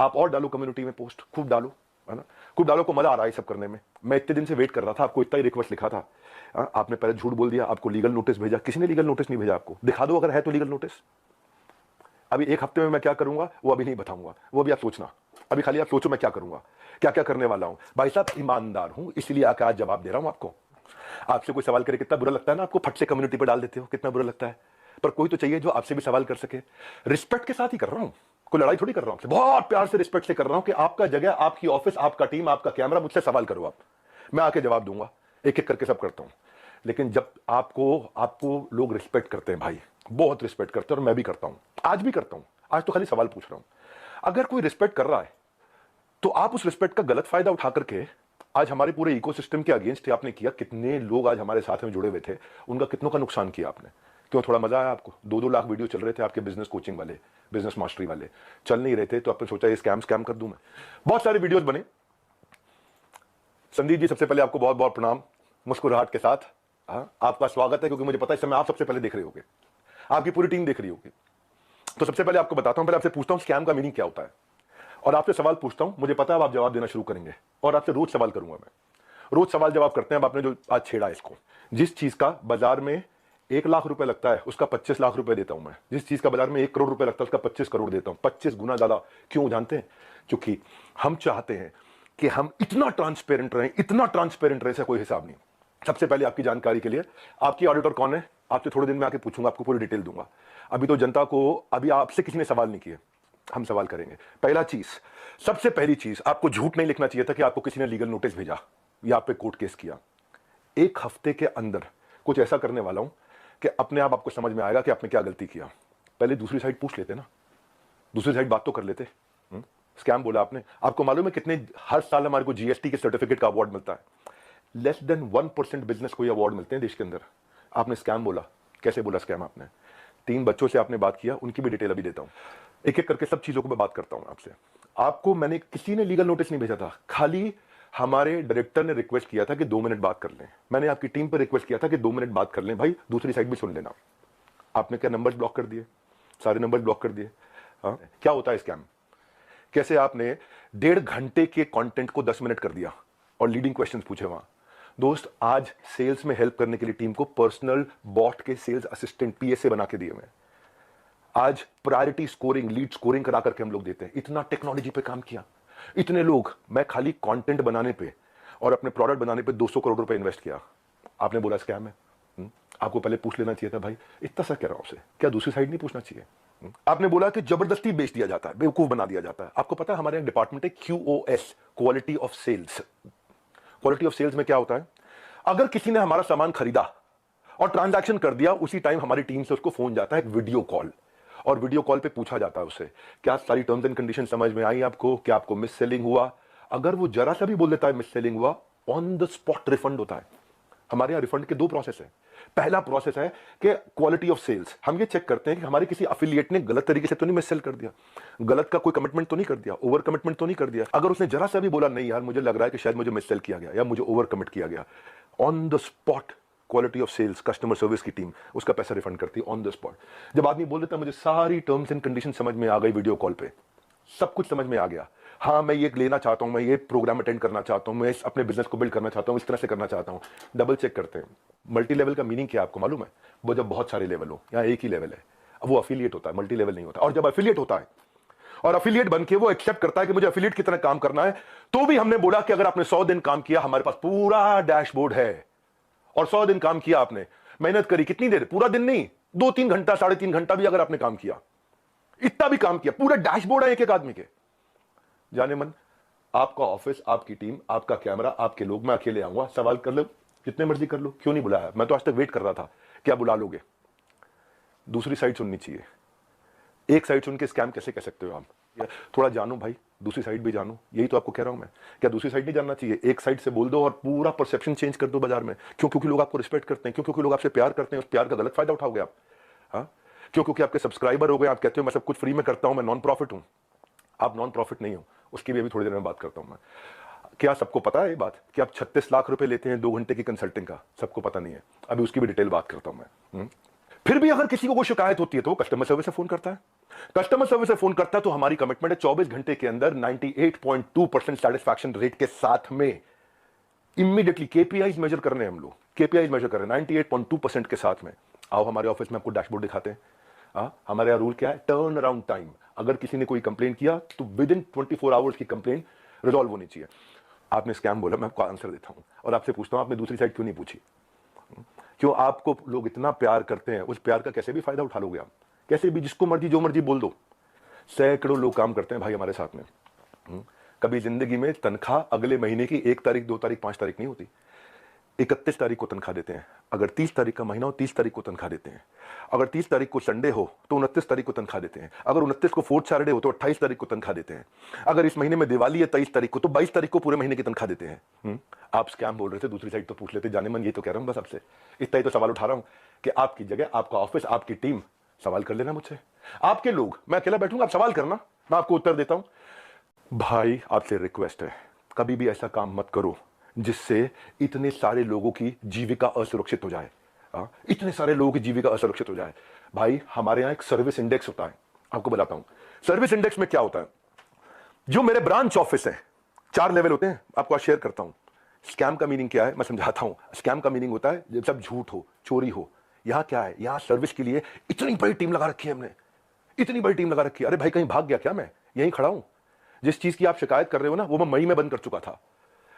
आप और डालो कम्युनिटी में पोस्ट, खूब डालो, है ना, खूब डालो को मजा आ रहा है सब करने में। मैं इतने दिन से वेट कर रहा था, आपको इतना ही रिक्वेस्ट लिखा था, आपने पहले झूठ बोल दिया, आपको लीगल नोटिस भेजा, किसी ने लीगल नोटिस नहीं भेजा आपको, दिखा दो अगर है तो लीगल नोटिस। अभी एक हफ्ते में मैं क्या करूंगा वो अभी नहीं बताऊंगा, वो भी आप सोचना, अभी खाली आप सोचो मैं क्या करूंगा, क्या क्या करने वाला हूं। भाई साहब ईमानदार हूं इसलिए आकर आज जवाब दे रहा हूं आपको। आपसे कोई सवाल करे कितना बुरा लगता है ना, आपको फट से कम्युनिटी पर डाल देते हो, कितना बुरा लगता है, पर कोई तो चाहिए जो आपसे भी सवाल कर सके। रिस्पेक्ट के साथ ही कर रहा हूं, कोई लड़ाई थोड़ी कर रहा हूं, बहुत प्यार से रिस्पेक्ट से कर रहा हूं कि आपका जगह, आपकी ऑफिस, आपका टीम, आपका कैमरा, मुझसे सवाल करो आप, मैं आके जवाब दूंगा, एक एक करके सब करता हूं। लेकिन जब आपको आपको लोग रिस्पेक्ट करते हैं भाई, बहुत रिस्पेक्ट करते हैं, और मैं भी करता हूं, आज भी करता हूं, आज तो खाली सवाल पूछ रहा हूं। अगर कोई रिस्पेक्ट कर रहा है तो आप उस रिस्पेक्ट का गलत फायदा उठा करके आज हमारे पूरे इकोसिस्टम के अगेंस्ट आपने किया। कितने लोग आज हमारे साथ में जुड़े हुए थे, उनका कितनों का नुकसान किया आपने। क्यों, थोड़ा मजा आया आपको? 2-2 लाख वीडियो चल रहे थे आपके बिजनेस कोचिंग वाले, बिजनेस मास्टरी वाले, चल नहीं रहे थे तो आपने सोचा ये स्कैम कर दूं मैं। बहुत सारे वीडियोस बने। संदीप जी सबसे पहले आपको बहुत बहुत प्रणाम, मुस्कुराहट के साथ आपका स्वागत है, क्योंकि मुझे पता है इस समय आप सबसे पहले देख रहे होगे, आपकी पूरी टीम देख रही होगी। तो सबसे पहले आपको बताता हूं, पहले आपसे पूछता हूं स्कैम का मीनिंग क्या होता है, और आपसे सवाल पूछता हूं, मुझे पता है आप जवाब देना शुरू करेंगे, और आपसे रोज सवाल करूंगा मैं, रोज सवाल जवाब करते हैं। अब आपने जो आज छेड़ा इसको, जिस चीज का बाजार में 1 लाख रुपए लगता है उसका 25 लाख रुपए देता हूं मैं, जिस चीज का बाजार में 1 करोड़ रुपए लगता है उसका 25 करोड़ देता हूं, 25 गुना ज्यादा। क्यों जानते हैं? क्योंकि हम चाहते हैं कि हम इतना ट्रांसपेरेंट रहें, इतना ट्रांसपेरेंट रहे, कोई हिसाब नहीं। सबसे पहले आपकी जानकारी के लिए, आपकी ऑडिटर कौन है आपसे थोड़े दिन में आके पूछूंगा, आपको पूरी डिटेल दूंगा। अभी तो जनता को, अभी आपसे किसी ने सवाल नहीं किए, हम सवाल करेंगे। पहला चीज, सबसे पहली चीज, आपको झूठ नहीं लिखना चाहिए था कि आपको किसी ने लीगल नोटिस भेजा या आप पे कोर्ट केस किया। 1 हफ्ते के अंदर कुछ ऐसा करने वाला हूं कि अपने आप आपको समझ में आएगा कि आपने क्या गलती किया। पहले दूसरी साइड पूछ लेते ना, दूसरी साइड बात तो कर लेते। स्कैम बोला आपने, आपको मालूम है कितने हर साल हमारे को जीएसटी के सर्टिफिकेट का अवार्ड मिलता है? लेस देन 1% बिजनेस को ये अवार्ड मिलते हैं देश के अंदर। आपने स्कैम बोला, कैसे बोला स्कैम आपने? 3 बच्चों से आपने बात किया, उनकी भी डिटेल अभी देता हूं, एक एक करके सब चीजों को मैं बात करता हूं आपसे। आपको मैंने, किसी ने लीगल नोटिस नहीं भेजा था, खाली हमारे डायरेक्टर ने रिक्वेस्ट किया था कि 2 मिनट बात कर लें। मैंने आपकी टीम पर रिक्वेस्ट किया था कि 2 मिनट बात कर लें भाई, दूसरी साइड भी सुन लेना। आपने क्या नंबर्स ब्लॉक कर दिए, सारे नंबर ब्लॉक कर दिए। हाँ, क्या होता है स्कैम? कैसे आपने 1.5 घंटे के कंटेंट को 10 मिनट कर दिया और लीडिंग क्वेश्चंस पूछे वहां। दोस्त, आज सेल्स में हेल्प करने के लिए टीम को पर्सनल बॉट के सेल्स असिस्टेंट पीएसए बना के दिए मैं। आज प्रायोरिटी स्कोरिंग, लीड स्कोरिंग करा करके हम लोग देते हैं। इतना टेक्नोलॉजी पे काम किया, इतने लोग, मैं खाली कंटेंट बनाने पे और अपने प्रोडक्ट बनाने पे 200 करोड़ रुपए इन्वेस्ट किया। आपने बोला स्कैम है। आपको पहले पूछ लेना चाहिए था भाई, इतना सा कह रहा हूं आपसे, क्या दूसरी साइड नहीं पूछना चाहिए? आपने बोला कि जबरदस्ती बेच दिया जाता है, बेवकूफ बना दिया जाता है। आपको पता है हमारे डिपार्टमेंट है QoS, quality of sales. Quality of sales में क्या होता है? अगर किसी ने हमारा सामान खरीदा और ट्रांजैक्शन कर दिया, उसी टाइम हमारी टीम से उसको फोन जाता है, एक वीडियो कॉल, और वीडियो कॉल पे पूछा जाता है उससे, क्या सारी टर्म्स एंड कंडीशन समझ में आई आपको, क्या आपको मिस सेलिंग हुआ? अगर वो जरा सा भी बोल देता है मिस सेलिंग हुआ, ऑन द स्पॉट रिफंड होता है। हमारे यहां रिफंड के 2 प्रोसेस है। पहला प्रोसेस है कि क्वालिटी ऑफ सेल्स, हम ये चेक करते हैं कि हमारे किसी अफिलिएट ने गलत तरीके से तो नहीं मिस सेल कर दिया, गलत का कोई कमिटमेंट तो नहीं कर दिया, ओवर कमिटमेंट तो नहीं कर दिया। अगर उसने जरा सा भी बोला नहीं यार मुझे लग रहा है कि शायद मुझे मिस सेल किया गया या मुझे ओवर कमिट किया गया, on the spot quality of sales, customer service की टीम उसका पैसा रिफंड करती है ऑन द स्पॉट। जब आदमी बोल देता है मुझे सारी टर्म्स एंड कंडीशन समझ में आ गई, वीडियो कॉल पे सब कुछ समझ में आ गया, हाँ मैं ये लेना चाहता हूं, मैं ये प्रोग्राम अटेंड करना चाहता हूं, मैं अपने बिजनेस को बिल्ड करना चाहता हूं, इस तरह से करना चाहता हूं, डबल चेक करते हैं। मल्टी लेवल का मीनिंग क्या है आपको मालूम है? वो जब बहुत सारे लेवल हो, यहाँ एक ही लेवल है, वो अफिलिएट होता है, मल्टी लेवल नहीं होता। और जब अफिलिएट होता है और अफिलिएट बन के वो एक्सेप्ट करता है कि मुझे अफिलिएट की तरह काम करना है, तो भी हमने बोला कि अगर आपने 100 दिन काम किया, हमारे पास पूरा डैशबोर्ड है, और 100 दिन काम किया आपने, मेहनत करी, कितनी देर? पूरा दिन नहीं, 2-3 घंटा, 3.5 घंटा भी अगर आपने काम किया, इतना भी काम किया, पूरा डैशबोर्ड है एक एक आदमी के। जाने मन, आपका ऑफिस, आपकी टीम, आपका कैमरा, आपके लोग, मैं अकेले आऊंगा, सवाल कर लो जितने मर्जी कर लो, क्यों नहीं बुलाया? मैं तो आज तक वेट कर रहा था, क्या बुला लोगे? दूसरी साइड सुननी चाहिए। एक साइड सुन के स्कैम कैसे कह सकते हो आप? थोड़ा जानो भाई, दूसरी साइड भी जानो, यही तो आपको कह रहा हूं मैं। क्या दूसरी साइड नहीं जानना चाहिए? एक साइड से बोल दो और पूरा परसेप्शन चेंज कर दो बाजार में। क्यों? क्योंकि लोग आपको रिस्पेक्ट करते हैं। क्यों? क्योंकि लोग आपसे प्यार करते हैं, उस प्यार का गलत फायदा उठाओगे आप। हाँ, क्यों? क्योंकि आपके सब्सक्राइबर हो गए, आप कहते हो मैं सब कुछ फ्री में करता हूं, मैं नॉन प्रॉफिट हूं। आप नॉन प्रॉफिट नहीं हो, उसकी भी अभी थोड़ी देर में बात करता हूं मैं। क्या सबको पता है ये बात कि आप 36 लाख रुपए लेते हैं 2 घंटे की कंसल्टिंग का? सबको पता नहीं है, अभी उसकी भी डिटेल बात करता हूं मैं। फिर भी अगर किसी को कोई शिकायत होती है तो कस्टमर सर्विस से फोन करता है, कस्टमर सर्विस से फोन करता है तो हमारी कमिटमेंट है 24 घंटे के अंदर 98.2% सेटिस्फैक्शन रेट के साथ में इमीडिएटली केपीआईज मेजर कर रहे हैं हम लोग, केपीआईज मेजर कर रहे हैं 98.2% के साथ में। आओ हमारे ऑफिस में आपको डैशबोर्ड दिखाते हैं। हमारे यहाँ रूल क्या है, टर्न अराउंड टाइम। अगर किसी ने कोई कंप्लेन किया तो विद इन 24 आवर्स की कंप्लेन रिजॉल्व होनी चाहिए। आपने स्कैम बोला, मैं आपको आंसर देता हूं और आपसे पूछता हूं आपने दूसरी साइड क्यों नहीं पूछी? क्यों आपको लोग इतना प्यार करते हैं, उस प्यार का कैसे भी फायदा उठा लोगे आप? कैसे भी जिसको मर्जी जो मर्जी बोल दो। सैकड़ों लोग काम करते हैं भाई हमारे साथ में। कभी जिंदगी में तनख्वाह अगले महीने की 1 तारीख 2 तारीख 5 तारीख नहीं होती, 31 तारीख को तनख्वाह देते हैं। अगर 30 तारीख का महीना हो 30 तारीख को तनख्वाह देते हैं। अगर 30 तारीख को संडे हो तो 29 तारीख को तनख्वाह देते हैं। अगर 29 को फोर्थ सैटरडे हो तो 28 तारीख को तनख्वाह देते हैं। अगर इस महीने में दिवाली है 23 तारीख को तो 22 तारीख को पूरे महीने की तनख्वाह देते हैं। आप स्कैम बोल रहे थे, दूसरी साइड तो पूछ लेते। जाने मन ये तो कह रहा हूं बस आपसे, इतना ही तो सवाल उठा रहा हूं कि आपकी जगह आपका ऑफिस आपकी टीम सवाल कर लेना मुझसे। आपके लोग, मैं अकेला बैठूंगा, आप सवाल करना, मैं आपको उत्तर देता हूं। भाई आपसे रिक्वेस्ट है, कभी भी ऐसा काम मत करो जिससे इतने सारे लोगों की जीविका असुरक्षित हो जाए। इतने सारे लोगों की जीविका असुरक्षित हो जाए। भाई हमारे यहां एक सर्विस इंडेक्स होता है, आपको बताता हूं। सर्विस इंडेक्स में क्या होता है, जो मेरे ब्रांच ऑफिस है 4 लेवल होते हैं, आपको आज शेयर करता हूं। स्कैम का मीनिंग क्या है मैं समझाता हूं। स्कैम का मीनिंग होता है जब सब झूठ हो, चोरी हो। यहां क्या है, यहां सर्विस के लिए इतनी बड़ी टीम लगा रखी है हमने, इतनी बड़ी टीम लगा रखी है। अरे भाई कहीं भाग गया क्या? मैं यहीं खड़ा हूं। जिस चीज की आप शिकायत कर रहे हो ना, वो मैं मई में बंद कर चुका था,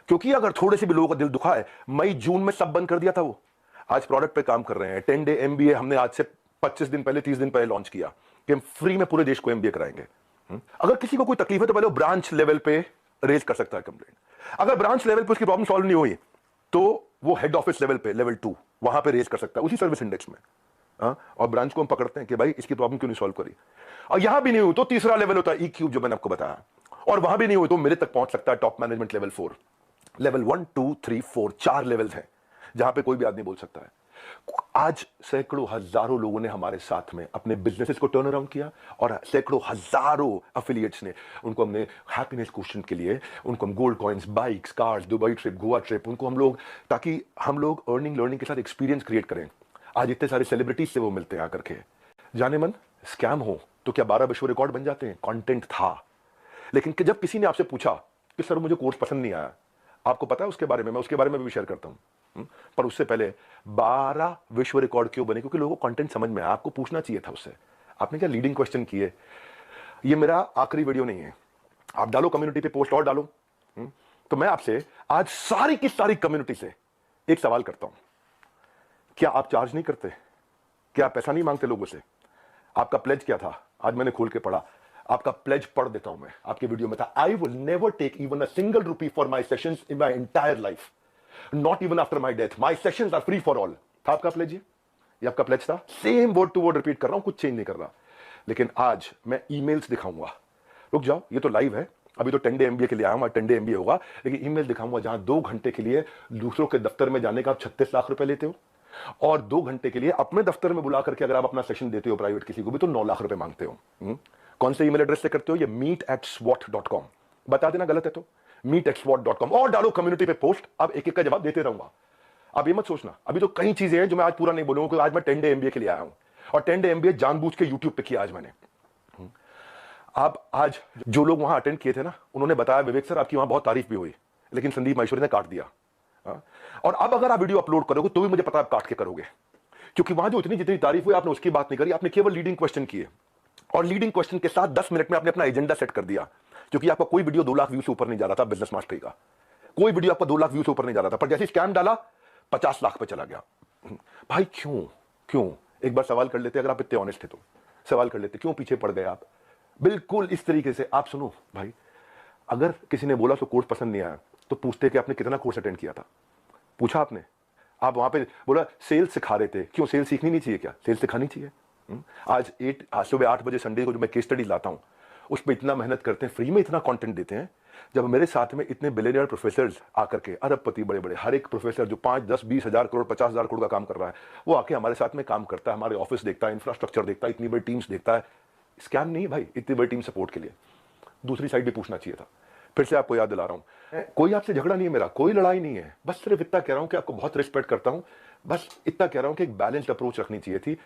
क्योंकि अगर थोड़े से भी लोगों का दिल दुखा है, मई जून में सब बंद कर दिया था। वो आज प्रोडक्ट पे काम कर रहे हैं। 10 डे एमबीए हमने आज से 25 दिन पहले 30 दिन पहले लॉन्च किया कि हम फ्री में पूरे देश को एमबीए कराएंगे। अगर किसी को कोई तकलीफ है तो पहले वो ब्रांच लेवल पे रेज कर सकता है कंप्लेंट। अगर ब्रांच लेवल पे उसकी प्रॉब्लम सॉल्व नहीं हुई तो वो हेड ऑफिस लेवल पे, लेवल 2, वहां पे रेज कर सकता है उसी सर्विस इंडेक्स में। और ब्रांच को हम पकड़ते हैं कि भाई इसकी प्रॉब्लम क्यों नहीं सॉल्व करी। और यहां भी नहीं हुई तो तीसरा लेवल होता है ई क्यूब, जो मैंने आपको बताया। और वहां भी नहीं हुई तो मेरे तक पहुंच सकता है top management level 4। Level 1 2 3 4 4 levels हैं जहां पे कोई भी आदमी बोल सकता है। आज सैकड़ों हजारों लोगों ने हमारे साथ में अपने बिजनेसेस को टर्न अराउंड किया और सैकड़ों हजारों एफिलिएट्स ने, उनको हमने हैप्पीनेस क्वेश्चन के लिए, उनको हम gold coins, bikes, cars, Dubai trip, Goa trip, उनको हम लोग, ताकि हम लोग अर्निंग लर्निंग के साथ एक्सपीरियंस क्रिएट करें। आज इतने सारे सेलिब्रिटीज से वो मिलते हैं आकर के। जाने मन स्कैम हो तो क्या 12 विश्व रिकॉर्ड बन जाते हैं? कंटेंट था। लेकिन जब किसी ने आपसे पूछा कि सर मुझे कोर्स पसंद नहीं आया, आपको पता है उसके बारे में, मैं उसके बारे में भी शेयर करता हूं। पर उससे पहले 12 विश्व रिकॉर्ड क्यों बने? क्योंकि लोगों को कंटेंट समझ में आया। आपको पूछना चाहिए था उससे। आपने क्या लीडिंग क्वेश्चन किए। ये मेरा आखिरी वीडियो नहीं है, आप डालो कम्युनिटी पे पोस्ट और डालो। तो मैं आपसे आज सारी की सारी कम्युनिटी से एक सवाल करता हूं, क्या आप चार्ज नहीं करते? क्या आप पैसा नहीं मांगते लोगों से? आपका प्लेज क्या था? आज मैंने खोल के पढ़ा, आपका प्लेज पढ़ देता हूं मैं। आपके वीडियो में था, I will never take even a single rupee for my sessions in my entire life, not even after my death, my sessions are free for all. था आपका प्लेज? ये आपका प्लेज था। Same word to word repeat कर रहा हूं, कुछ change नहीं कर रहा। लेकिन आज मैं ईमेल्स दिखाऊंगा। रुक जाओ, ये तो लाइव है, अभी तो 10 डे एमबीए के लिए आया हूं, 10 डे एमबीए होगा। लेकिन ईमेल दिखाऊंगा जहां 2 घंटे के लिए दूसरों के दफ्तर में जाने का आप 36 लाख रुपए लेते हो, और 2 घंटे के लिए अपने दफ्तर में बुला करके अगर आप अपना सेशन देते हो प्राइवेट किसी को भी तो 9 लाख रुपए मांगते हो। कौन से ईमेल एड्रेस से करते हो? ये meet@swat.com। बता देना गलत है तो meet@swat.com, और डालो कम्युनिटी पे पोस्ट। अब एक एक का जवाब देते रहूंगा। अब ये मत सोचना, अभी तो कई चीजें हैं जो मैं आज पूरा नहीं बोलूंगा, क्योंकि आज मैं 10 डे एमबीए के लिए आया हूं, और 10 डे एमबीए जानबूझ के यूट्यूब पे किया आज मैंने। आप आज जो लोग वहां अटेंड किए थे ना, उन्होंने बताया विवेक सर आपकी वहां बहुत तारीफ भी हुई, लेकिन संदीप माहेश्वरी ने काट दिया। और अब अगर आप वीडियो अपलोड करोगे तो भी मुझे पता है आप काट के करोगे, क्योंकि वहां जो इतनी जितनी तारीफ हुई आपने उसकी बात नहीं करी, आपने केवल लीडिंग क्वेश्चन किए। और लीडिंग क्वेश्चन के साथ 10 मिनट में आपने अपना एजेंडा सेट कर दिया, क्योंकि आपका कोई वीडियो 2 लाख व्यू से ऊपर नहीं जा रहा था। बिजनेस मास्टरी का कोई वीडियो आपका 2 लाख व्यू से ऊपर नहीं जा रहा था, पर जैसे स्कैम डाला 50 लाख पे चला गया। भाई क्यों क्यों? एक बार सवाल कर लेते, अगर आप इतने ऑनेस्ट थे तो सवाल कर लेते, क्यों पीछे पड़ गए आप? बिल्कुल इस तरीके से आप सुनो भाई, अगर किसी ने बोला तो कोर्स पसंद नहीं आया तो पूछते कि आपने कितना कोर्स अटेंड किया था? पूछा आपने? आप वहां पे बोला सेल्स सिखा रहे थे, क्यों सेल्स सीखनी नहीं चाहिए क्या? सेल्स सिखानी चाहिए। आज सुबह 8 बजे संडे को जो मैं केस स्टडी लाता हूं उस पर इतना मेहनत करते हैं, फ्री में इतना कंटेंट देते हैं। जब मेरे साथ में इतने बिलियनियर प्रोफेसर आकर के, अरबपति बड़े बड़े, हर एक प्रोफेसर जो 5 10 20 हजार करोड़ 50 हजार करोड़ का काम कर रहा है, वो आके हमारे साथ में काम करता है, हमारे ऑफिस देखता है, इंफ्रास्ट्रक्चर देखता है, इतनी बड़ी टीम्स देखता है। स्कैम नहीं भाई, इतनी बड़ी टीम सपोर्ट के लिए। दूसरी साइड भी पूछना चाहिए था। फिर से आपको याद दिला रहा हूं, कोई आपसे झगड़ा नहीं है मेरा, कोई लड़ाई नहीं है, बस सिर्फ इतना कह रहा हूं कि आपको बहुत रिस्पेक्ट करता हूं, बस इतना कह रहा हूं कि एक बैलेंस्ड अप्रोच रखनी चाहिए थी।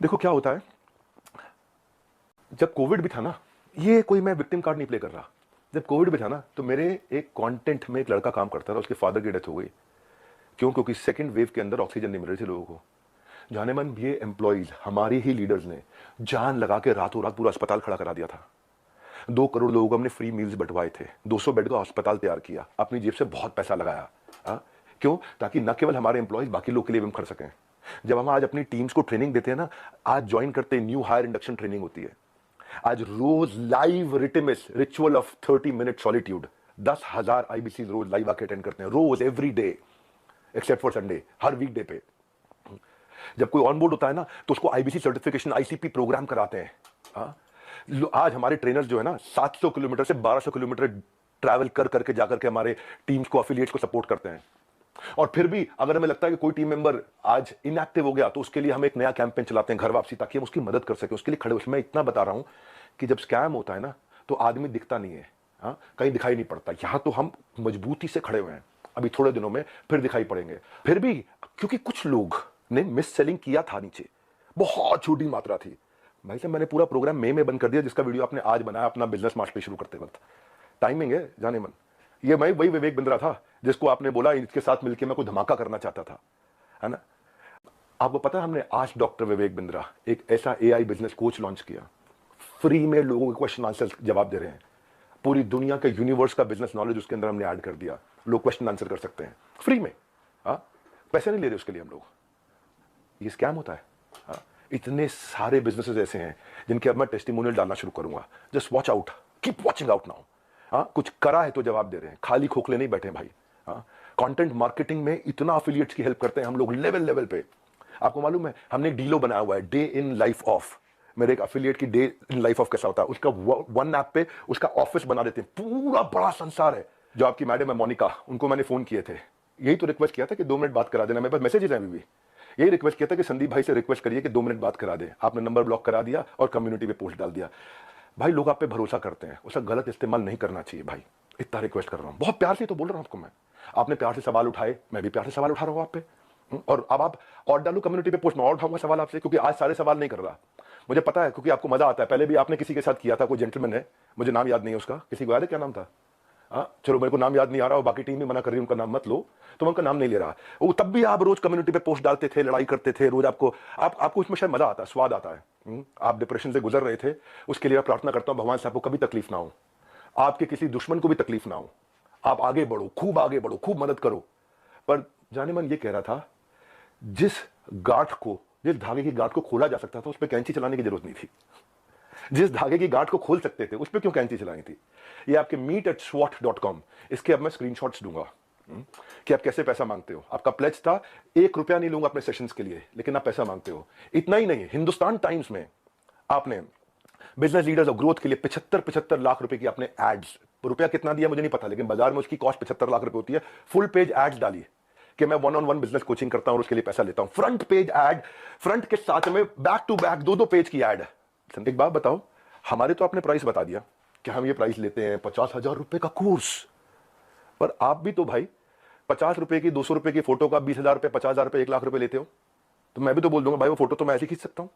देखो क्या होता है, जब कोविड भी था ना, ये कोई मैं विक्टिम कार्ड नहीं प्ले कर रहा, जब कोविड भी था ना, तो मेरे एक कंटेंट में एक लड़का काम करता था, उसके फादर की डेथ हो गई। क्यों? क्योंकि सेकंड वेव के अंदर ऑक्सीजन नहीं मिल रही थी लोगों को। जाने मन ये एम्प्लॉइज, हमारे ही लीडर्स ने जान लगा के रातों रात पूरा अस्पताल खड़ा करा दिया था। 2 करोड़ लोगों को हमने फ्री मील्स बंटवाए थे, 200 बेड का अस्पताल तैयार किया, अपनी जेब से बहुत पैसा लगाया। क्यों? ताकि न केवल हमारे एम्प्लॉइज, बाकी लोग के लिए भी हम कर सकें। जब हम आज अपनी टीम्स को ट्रेनिंग देते हैं ना, आज ज्वाइन करते हैं, न्यू हायर इंडक्शन ट्रेनिंग होती है, आज रोज लाइव रिटिमिस ritual of 30 minute solitude, 10,000 IBC रोज लाइव आके अटेंड करते हैं, रोज every day except for Sunday, हर वीक डे पे। जब कोई ऑन बोर्ड होता है ना, तो उसको आईबीसी सर्टिफिकेशन, आईसीपी प्रोग्राम कराते हैं। आज हमारे ट्रेनर्स जो है ना, 700 किलोमीटर से 1200 किलोमीटर ट्रैवल कर करके जाकर के हमारे टीम्स को, एफिलिएट्स को सपोर्ट करते हैं। और फिर भी अगर हमें लगता है कि कोई टीम मेंबर आज इनएक्टिव हो गया, तो उसके लिए हम एक नया कैंपेन चलाते हैं, घर वापसी, ताकि हम उसकी मदद कर सके, उसके लिए खड़े। उसमें इतना बता रहा हूं कि जब स्कैम होता है ना, तो आदमी दिखता नहीं है, कहीं दिखाई नहीं पड़ता। यहां तो हम मजबूती से खड़े हुए हैं, अभी थोड़े दिनों में फिर दिखाई पड़ेंगे। फिर भी क्योंकि कुछ लोग ने मिस सेलिंग किया था, नीचे बहुत छोटी मात्रा थी। भाई साहब, मैंने पूरा प्रोग्राम मई में बंद कर दिया, जिसका वीडियो आपने आज बनाया अपना बिजनेस मास्टरी शुरू करते वक्त। टाइमिंग है जाने मन। ये मैं वही विवेक बिंद्रा था जिसको आपने बोला इसके साथ मिलकर मैं कोई धमाका करना चाहता था, है ना। आपको पता है, हमने आज डॉक्टर विवेक बिंद्रा एक ऐसा एआई बिजनेस कोच लॉन्च किया, फ्री में लोगों के क्वेश्चन आंसर जवाब दे रहे हैं। पूरी दुनिया के यूनिवर्स का बिजनेस नॉलेज उसके अंदर हमने ऐड कर दिया, लोग क्वेश्चन आंसर कर सकते हैं फ्री में। पैसे नहीं ले रहे उसके लिए हम लोग। ये स्कैम होता है। इतने सारे बिजनेसेस ऐसे हैं जिनके अब मैं टेस्टिमोनियल डालना शुरू करूंगा। Just watch out, keep watching out now. कुछ करा है तो जवाब दे रहे हैं, खाली खोखले नहीं बैठे भाई। कंटेंट मार्केटिंग में इतना एफिलिएट्स की हेल्प करते हैं हम लोग लेवल लेवल पे। आपको मालूम है, हमने डीलो बनाया हुआ है, डे इन लाइफ ऑफ। मेरे एक एफिलिएट की डे इन लाइफ ऑफ कैसा होता है, उसका वन ऐप पे उसका ऑफिस बना देते हैं, पूरा बड़ा संसार है। जो आपकी मैडम है मोनिका, उनको मैंने फोन किए थे, यही तो रिक्वेस्ट किया था कि 2 मिनट बात करा देना। मेरे पास मैसेजेस हैं अभी भी, यही रिक्वेस्ट किया था कि संदीप भाई से रिक्वेस्ट करिए कि 2 मिनट बात करा दे। आपने नंबर ब्लॉक करा दिया और कम्युनिटी पे पोस्ट डाल दिया। भाई लोग आप पे भरोसा करते हैं, उसका गलत इस्तेमाल नहीं करना चाहिए भाई। इतना रिक्वेस्ट कर रहा हूं, बहुत प्यार से तो बोल रहा हूं आपको मैं। आपने प्यार से सवाल उठाए, मैं भी प्यार से सवाल उठा रहा हूं आप पे। और अब आप और डालो कम्युनिटी पे पोस्ट, मैं और उठाऊंगा सवाल आपसे, क्योंकि आज सारे सवाल नहीं कर रहा। मुझे पता है, क्योंकि आपको मजा आता है। पहले भी आपने किसी के साथ किया था, कोई जेंटलमैन है, मुझे नाम याद नहीं है उसका, किसी को याद है क्या नाम था? चलो मेरे को नाम याद नहीं आ रहा, और बाकी टीम भी मना कर रही है उनका नाम मत लो, तो मैं उनका नाम नहीं ले रहा। वो तब भी आप रोज कम्युनिटी पे पोस्ट डालते थे, लड़ाई करते थे रोज। आपको इसमें शायद मजा आता है, स्वाद आता है। आप डिप्रेशन से गुजर रहे थे, उसके लिए मैं प्रार्थना करता हूं भगवान से आपको कभी तकलीफ ना हो, आपके किसी दुश्मन को भी तकलीफ ना हो। आप आगे बढ़ो, खूब आगे बढ़ो, खूब मदद करो। पर जाने मन ये कह रहा था, जिस जिस धागे की गांठ को खोला जा सकता था, उस पर कैंची चलाने की जरूरत नहीं थी। जिस धागे की गांठ को खोल सकते थे, उस पर क्यों कैंची चलानी थी? ये आपके meet@swat.com, इसके अब मैं स्क्रीनशॉट्स दूंगा कि आप कैसे पैसा मांगते हो। आपका प्लेज था 1 रुपया नहीं लूंगा अपने सेशंस के लिए, लेकिन आप पैसा मांगते हो। इतना ही नहीं, हिंदुस्तान टाइम्स में आपने बिजनेस लीडर्स और ग्रोथ के लिए 75 लाख रुपए की आपने एड्स, रुपया कितना दिया मुझे नहीं पता, लेकिन बाजार में उसकी कॉस्ट 75 लाख रुपए होती है। फुल पेज एड्स डाली कि मैं 1-on-1 बिजनेस कोचिंग करता हूं और उसके लिए पैसा लेता हूं। फ्रंट पेज एड, फ्रंट के साथ में बैक टू बैक 2-2 पेज की एड। एक बात बताओ, हमारे तो आपने प्राइस बता दिया कि हम ये प्राइस लेते हैं 50,000 रुपए का कोर्स, पर आप भी तो भाई 50 रुपए की, 200 रुपए की फोटो का 20,000 रुपए, 50,000 रुपए, 1 लाख रुपए लेते हो। तो मैं भी तो बोल दूंगा भाई वो फोटो तो मैं ऐसे खींच सकता हूं।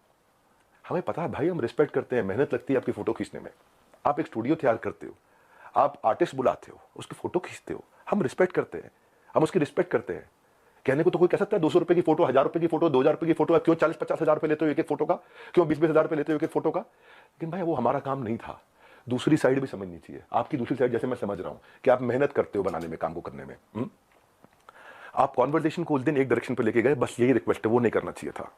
हमें पता है भाई, हम रिस्पेक्ट करते हैं, मेहनत लगती है आपकी फोटो खींचने में। आप एक स्टूडियो तैयार करते हो, आप आर्टिस्ट बुलाते हो, उसकी फोटो खींचते हो, हम रिस्पेक्ट करते हैं, हम उसकी रिस्पेक्ट करते हैं। कहने को तो कोई कह सकता है 200 रुपए की फोटो, 1,000 रुपए की फोटो, 2,000 रुपए की फोटो, क्यों 40-50 हजार रुपए लेते हो एक एक फोटो का, क्यों 20-20 हजार रुपए लेते हो एक एक फोटो का? लेकिन भाई वो हमारा काम नहीं था। दूसरी साइड भी समझनी चाहिए, आपकी दूसरी साइड जैसे मैं समझ रहा हूं कि आप मेहनत करते हो बनाने में, काम को करने में। आप कॉन्वर्सेशन को उस दिन एक डायरेक्शन पे लेके गए, बस यही रिक्वेस्ट है, वो नहीं करना चाहिए था।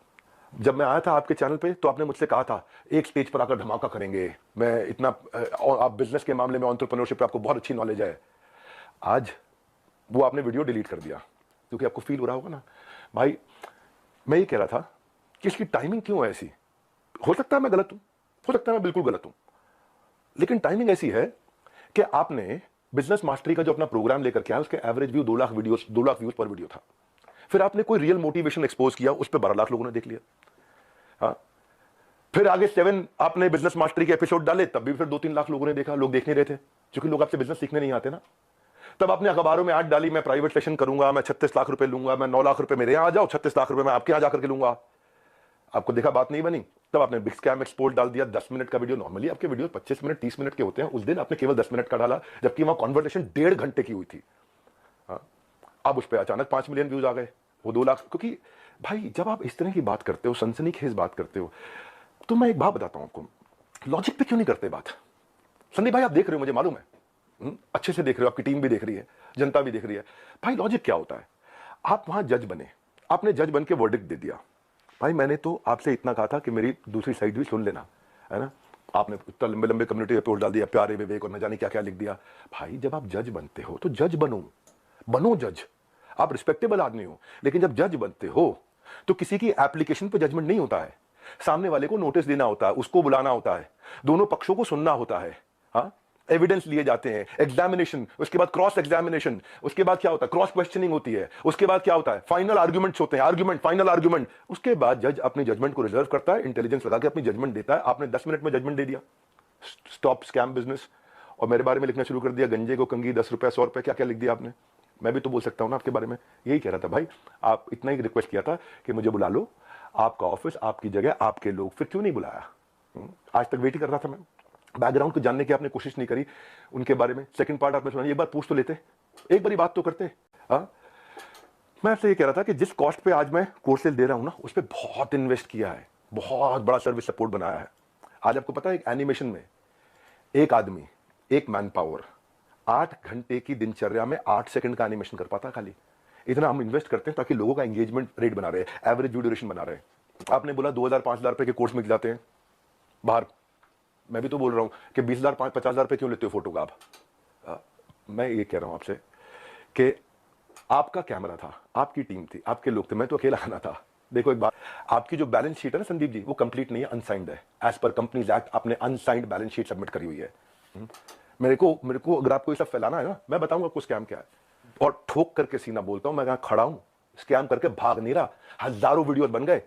जब मैं आया था आपके चैनल पे, तो आपने मुझसे कहा था एक स्टेज पर आकर धमाका करेंगे, मैं इतना, आप बिजनेस के मामले में, एंटरप्रेन्योरशिप पे आपको बहुत अच्छी नॉलेज है। आज वो आपने वीडियो डिलीट कर दिया, क्योंकि आपको फील हो रहा होगा ना भाई। मैं ये कह रहा था कि इसकी टाइमिंग क्यों है ऐसी? हो सकता है मैं गलत हूं, हो सकता है मैं बिल्कुल गलत हूं, लेकिन टाइमिंग ऐसी है कि आपने बिजनेस मास्टरी का जो अपना प्रोग्राम लेकर के आया, उसके average view 2 lakh videos, 2 lakh views पर वीडियो था। फिर आपने कोई रियल मोटिवेशन एक्सपोज किया, उस पर 12 लाख लोगों ने देख लिया। हाँ, फिर आगे 7 आपने बिजनेस मास्टरी के एपिसोड डाले, तब भी फिर 2-3 लाख लोगों ने देखा। लोग देख नहीं रहे थे, क्योंकि लोग आपसे बिजनेस सीखने नहीं आते ना। तब आपने अखबारों में ऐड डाली, मैं प्राइवेट सेशन करूंगा, मैं 36 लाख रुपए लूंगा, मैं 9 लाख रुपए मेरे यहां आ जाओ, 36 लाख रुपए मैं आपके यहां जाकर के लूंगा। आपको देखा बात नहीं बनी, तब आपने बिग स्कैम एक्सपोर्ट डाल दिया। 10 मिनट का वीडियो, नॉर्मली आपके वीडियो 25 मिनट 30 मिनट के होते हैं, उस दिन आपने केवल 10 मिनट का डाला, जबकि वहां कॉन्वर्सेशन 1.5 घंटे की हुई थी। अब उस पर अचानक 5 मिलियन व्यूज आ गए, वो 2 लाख। क्योंकि भाई जब आप इस तरह की बात करते हो, सनसनीखेज बात करते हो, तो मैं एक बात बताता हूं आपको, लॉजिक पे क्यों नहीं करते बात? संदीप भाई आप देख रहे हो, मुझे मालूम है, अच्छे से देख रहे हो, आपकी टीम भी देख रही है, जनता भी देख रही है। भाई लॉजिक क्या होता है? आप वहां जज बने, आपने जज बन के वर्डिक्ट दे दिया। भाई मैंने तो आपसे इतना कहा था कि मेरी दूसरी साइड भी सुन लेना, है ना? आपने इतना लंबे लंबे कम्युनिटी रिपोर्ट डाल दिया, प्यारे विवेक और न जाने क्या क्या लिख दिया। भाई जब आप जज बनते हो तो जज बनो जज। आप रिस्पेक्टेबल आदमी हो, लेकिन जब जज बनते हो तो किसी की एप्लीकेशन पे जजमेंट नहीं होता है। सामने वाले को नोटिस देना होता है, उसको बुलाना होता है, दोनों पक्षों को सुनना होता है, हाँ, एविडेंस लिए जाते हैं, एग्जामिनेशन, उसके बाद क्रॉस एग्जामिनेशन, उसके बाद क्या होता है, क्रॉस क्वेश्चनिंग होती है, उसके बाद क्या होता है, फाइनल आर्गुमेंट्स होते हैं, आर्गुमेंट, फाइनल आर्गुमेंट। उसके बाद जज अपनी जजमेंट को रिजर्व करता है, इंटेलिजेंस लगा के अपनी जजमेंट देता है। आपने 10 मिनट में जजमेंट दे दिया, स्टॉप स्कैम बिजनेस, और मेरे बारे में लिखना शुरू कर दिया, गंजे को कंगी 10 रुपए 100 रुपए, क्या क्या लिख दिया आपने। मैं भी तो बोल सकता हूं ना आपके बारे में, यही कह रहा था भाई। आप इतना ही रिक्वेस्ट किया था कि मुझे बुला लो, आपका ऑफिस, आपकी जगह, आपके लोग, फिर क्यों नहीं बुलाया? आज तक वेट ही कर रहा था मैं। बैकग्राउंड को जानने की आपने कोशिश नहीं करी उनके बारे में। सेकंड पार्ट आपने सुना, एक बार पूछ तो लेते, एक बारी बात तो करते। हाँ, मैं आपसे ये कह रहा था कि जिस कॉस्ट पे आज मैं कोर्सेज दे रहा हूं ना, उस पर बहुत इन्वेस्ट किया है, बहुत बड़ा सर्विस सपोर्ट बनाया है। आज आपको पता है, एक एनिमेशन में एक आदमी, एक मैन पावर 8 घंटे की दिनचर्या में 8 सेकंड का एनिमेशन कर पाता खाली। इतना हम इन्वेस्ट करते हैं ताकि लोगों का एंगेजमेंट रेट बना रहे, एवरेज व्यू ड्यूरेशन बना रहे। आपने बोला 2000-5000 रुपए के कोर्स मिल जाते हैं बाहर, मैं भी तो बोल रहा हूं कि 20,000-50,000 रुपए क्यों लेते हो फोटो का आप? मैं ये कह रहा हूं आपसे कि आपका कैमरा था, आपकी टीम थी, आपके लोग थे, मैं तो अकेला आना था। देखो एक बात, आपकी जो बैलेंस शीट है ना संदीप जी, वो कंप्लीट नहीं है, अनसाइंड है। एज पर कंपनीज एक्ट आपने अनसाइंड बैलेंस शीट सबमिट करी हुई है। मेरे को अगर आपको ये सब फैलाना है ना, मैं बताऊंगा आपको स्कैम क्या है, और ठोक करके सीना बोलता हूं, मैं कहां खड़ा हूं, स्कैम करके भाग नहीं रहा। हजारों वीडियो बन गए,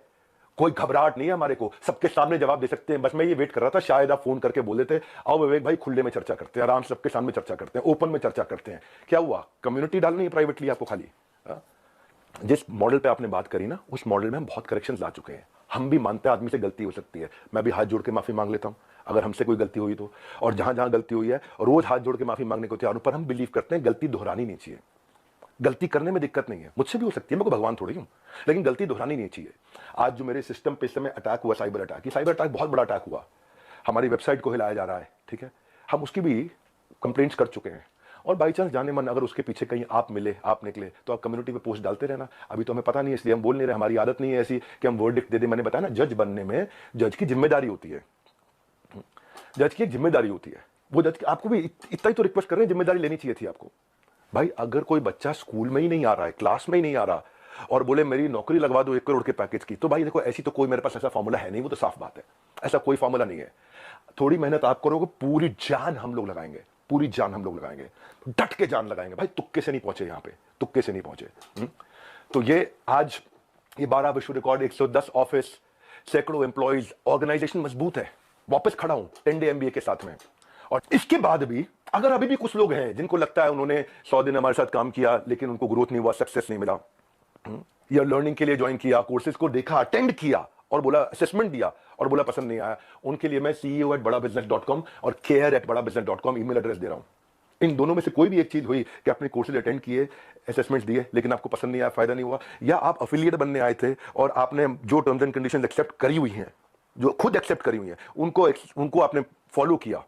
कोई घबराहट नहीं है हमारे को, सबके सामने जवाब दे सकते हैं। बस मैं ये वेट कर रहा था, शायद आप फोन करके बोल देते, आओ विवेक भाई खुले में चर्चा करते हैं, आराम से सबके सामने चर्चा करते हैं, ओपन में चर्चा करते हैं। क्या हुआ, कम्युनिटी डालनी है प्राइवेटली आपको खाली? जिस मॉडल पे आपने बात करी ना, उस मॉडल में हम बहुत करेक्शंस ला चुके हैं। हम भी मानते हैं आदमी से गलती हो सकती है, मैं भी हाथ जोड़ के माफी मांग लेता हूं अगर हमसे कोई गलती हुई तो। और जहां जहां गलती हुई है रोज हाथ जोड़ के माफी मांगने को तैयार हूं, पर हम बिलीव करते हैं गलती दोहरानी नहीं चाहिए। गलती करने में दिक्कत नहीं है, मुझसे भी हो सकती है, मैं कोई भगवान थोड़ी हूं, लेकिन गलती दोहरानी नहीं चाहिए। आज जो मेरे सिस्टम पे इस समय अटैक हुआ, साइबर अटैक, ये साइबर अटैक बहुत बड़ा अटैक हुआ, हमारी वेबसाइट को हिलाया जा रहा है, ठीक है, हम उसकी भी कंप्लेंट्स कर चुके हैं। और बाई चांस जाने मन अगर उसके पीछे कहीं आप मिले, आप निकले, तो आप कम्युनिटी पे पोस्ट डालते रहना। अभी तो हमें पता नहीं है, इसलिए हम बोल नहीं रहे, हमारी आदत नहीं है ऐसी कि हम वर्डिक्ट दे दें। मैंने बताया ना, जज बनने में जज की जिम्मेदारी होती है, जज की एक जिम्मेदारी होती है। वो जज की, आपको भी इतना ही तो रिक्वेस्ट कर रहे हैं, जिम्मेदारी लेनी चाहिए थी आपको। भाई अगर कोई बच्चा स्कूल में ही नहीं आ रहा है, क्लास में ही नहीं आ रहा, और बोले मेरी नौकरी लगवा दो 1 करोड़ के पैकेज की, तो भाई देखो ऐसी तो कोई मेरे पास ऐसा फॉर्मूला है नहीं, वो तो साफ बात है, ऐसा कोई फॉर्मूला नहीं है। थोड़ी मेहनत आप करोगे, पूरी जान हम लोग लगाएंगे, पूरी जान हम लोग लगाएंगे, डट के जान लगाएंगे भाई। तुक्के से नहीं पहुंचे यहाँ पे, तुक्के से नहीं पहुंचे। तो ये आज ये 12 विश्व रिकॉर्ड, 110 ऑफिस, सैकड़ों एम्प्लॉइज, ऑर्गेनाइजेशन मजबूत है, वापस खड़ा हूं 10 डे MBA के साथ में। और इसके बाद भी अगर अभी भी कुछ लोग हैं जिनको लगता है उन्होंने 100 दिन हमारे साथ काम किया लेकिन उनको ग्रोथ नहीं हुआ, सक्सेस नहीं मिला, या लर्निंग के लिए ज्वाइन किया, कोर्सेज को देखा, अटेंड किया और बोला, असेसमेंट दिया और बोला पसंद नहीं आया, उनके लिए मैं CEO@badabusiness.com और care@badabusiness.com ईमेल एड्रेस दे रहा हूं। इन दोनों में से कोई भी एक चीज हुई कि आपने कोर्सेज अटेंड किए, असेसमेंट दिए, लेकिन आपको पसंद नहीं आया, फायदा नहीं हुआ, या आप अफिलिएट बनने आए थे और आपने जो टर्म्स एंड कंडीशंस एक्सेप्ट करी हुई हैं, जो खुद एक्सेप्ट करी हुई हैं, उनको आपने फॉलो किया,